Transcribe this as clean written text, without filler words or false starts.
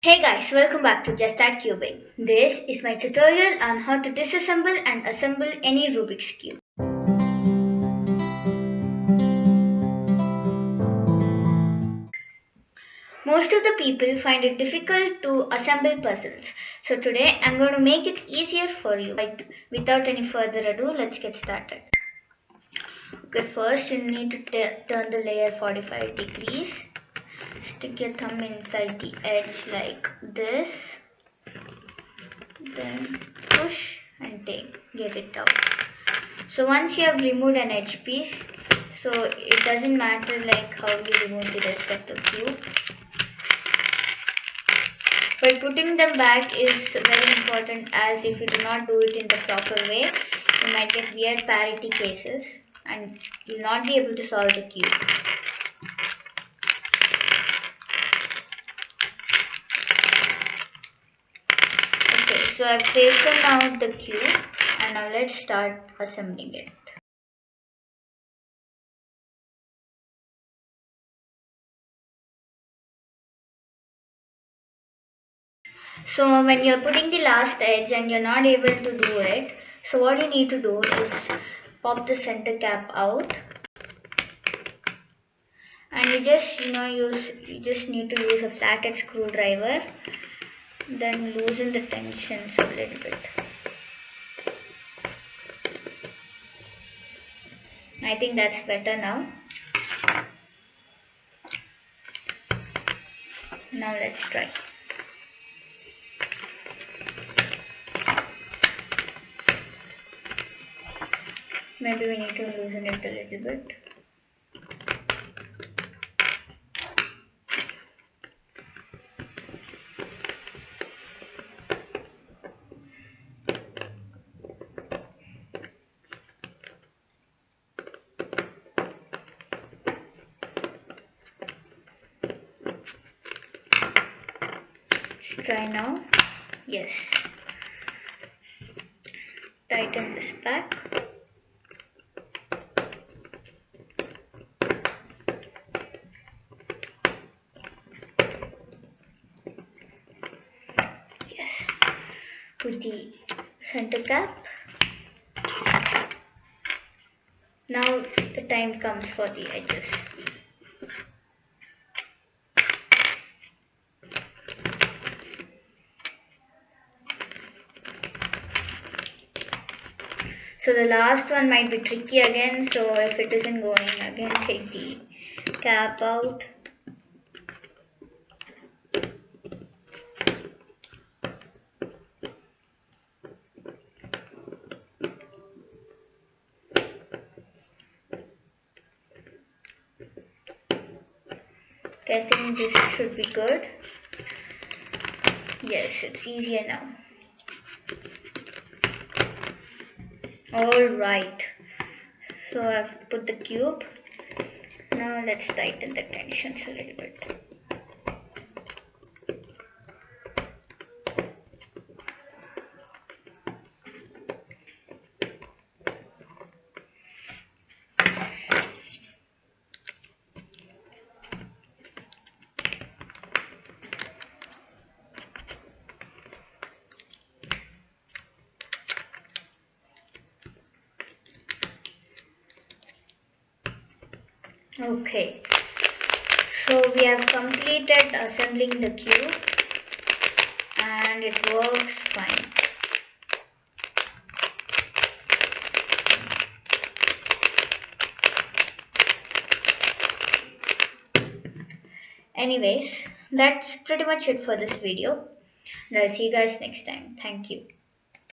Hey guys, welcome back to Just That Cubing. This is my tutorial on how to disassemble and assemble any Rubik's Cube. Most of the people find it difficult to assemble puzzles. So today I'm going to make it easier for you. Without any further ado, let's get started. Okay, first you need to turn the layer 45 degrees. Stick your thumb inside the edge like this. Then push and get it out. So once you have removed an edge piece, so it doesn't matter like how you remove the rest of the cube, but putting them back is very important, as if you do not do it in the proper way, you might get weird parity cases and you'll not be able to solve the cube. Okay, so I've taken out the cube and now let's start assembling it. So when you're putting the last edge and you're not able to do it, so what you need to do is pop the center cap out, and you just need to use a flathead screwdriver, then loosen the tensions a little bit. I think that's better now. Now let's try. Maybe we need to loosen it a little bit. Let's try now. Yes. Tighten this back. Yes. Put the center cap. Now the time comes for the edges. So the last one might be tricky again, so if it isn't going, again take the cap out. Okay, I think this should be good. Yes, it's easier now. Alright, so I've put the cube. Now let's tighten the tensions a little bit. Okay, so we have completed assembling the cube and it works fine. Anyways, that's pretty much it for this video. And I'll see you guys next time. Thank you.